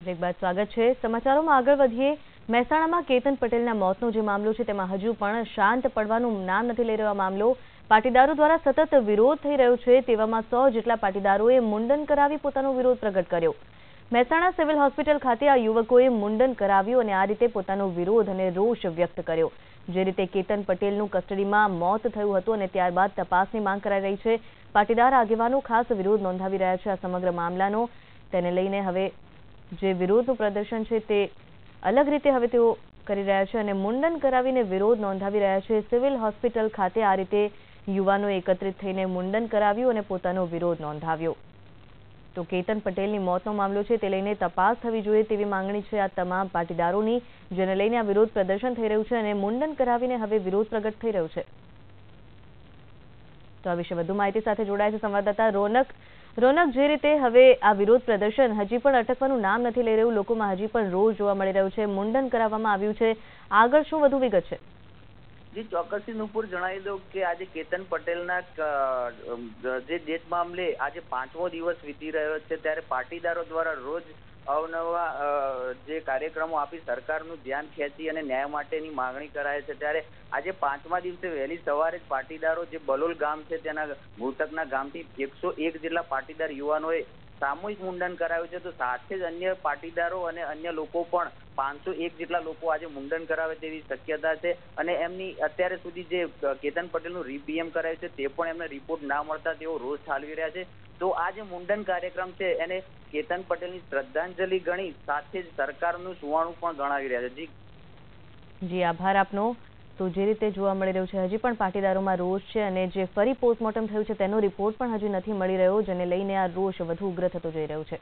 Break બાદ સ્વાગત છે। સમાચારોમાં આગળ વધીએ। મહેસાણામાં કેતન પટેલના મોતનો જે મામલો છે તેમાં હજુ પણ શાંત પડવાનું નામ નથી લઈ રહ્યો। આ મામલો પાટીદારો દ્વારા સતત વિરોધ થઈ રહ્યો છે। તેવામાં 100 જેટલા પાટીદારોએ મુંડન કરાવી પોતાનો વિરોધ પ્રગટ કર્યો। મહેસાણા સિવિલ હોસ્પિટલ ખાતે આ યુવકોએ મુંડન કરાવ્યું અને આ રીતે પોતાનો વિરોધ અને રોષ વ્યક્ત કર્યો। જે રીતે કેતન પટેલનું કસ્ટડીમાં મોત થયું હતું અને ત્યારબાદ તપાસની માંગ કરાઈ રહી છે। પાટીદાર આગેવાનો ખાસ વિરોધ નોંધાવી રહ્યા છે। આ સમગ્ર મામલાનો તેને લઈને હવે જે વિરોધનું પ્રદર્શન છે તે અલગ રીતે હવે તેઓ કરી રહ્યા છે અને મુંડન કરાવીને વિરોધ નોંધાવી રહ્યા છે। સિવિલ હોસ્પિટલ ખાતે આ રીતે યુવાનો એકત્રિત થઈને મુંડન કરાવ્યું અને પોતાનો વિરોધ નોંધાવ્યો। તો કેતન પટેલની મોતનો મામલો છે તે લઈને તપાસ થવી જોઈએ તેવી માંગણી છે આ તમામ પાટીદારોની, જેને લઈને આ વિરોધ પ્રદર્શન થઈ રહ્યું છે અને મુંડન કરાવીને હવે વિરોધ પ્રગટ થઈ રહ્યો છે। તો આ વિશે વધુ માહિતી સાથે જોડાય છે સંવાદદાતા રોનક। રોનક, જે રીતે હવે આ વિરોધ પ્રદર્શન હજી પણ અટકવાનું નામ નથી લઈ રહ્યું, લોકોમાં હજી પણ રોષ જોવા મળી રહ્યો છે, મુંડન કરાવવામાં આવ્યું છે, આગળ શું વધુ વિગત છે? જી ચોક્કસથી નુપુર જણાવી દઉં કે આજે કેતન પટેલના જે ડેથ મામલે આજે 5મો દિવસ વીતી રહ્યો છે, ત્યારે પાટીદારો દ્વારા રોજ અવનવા જે કાર્યક્રમો આપી સરકારનું ધ્યાન ખેંચી અને ન્યાય માટેની માંગણી કરાય છે। ત્યારે આજે 5મા દિવસે વહેલી સવારે જ પાટીદારો જે બલોલ ગામ છે તેના મૃતકના ગામથી 101 જેટલા પાટીદાર યુવાનોએ સામૂહિક મુંડન કરાવ્યું છે। તો સાથે જ અન્ય પાટીદારો અને અન્ય લોકો પણ 501 જેટલા લોકો આજે મુંડન કરાવે તેવી શક્યતા છે અને એમની અત્યારે સુધી જે કેતન પટેલનું રીપીએમ કરાયું છે તે પણ એમને રિપોર્ટ ના મળતા તેઓ રોષ ઠાલવી રહ્યા છે। તો આ જે મુંડન કાર્યક્રમ છે એને કેતન પટેલની શ્રદ્ધાંજલિ ગણી સાથે જ સરકારનું સુવાણું પણ ગણાવી રહ્યા છે। જી આભાર આપનો। તો જે રીતે જોવા મળી રહ્યું છે હજી પણ પાટીદારોમાં રોષ છે અને જે ફરી પોસ્ટમોર્ટમ થયું છે તેનો રિપોર્ટ પણ હજી નથી મળી રહ્યો, જેને લઈને આ રોષ વધુ ઉગ્ર થતો જઈ રહ્યો છે।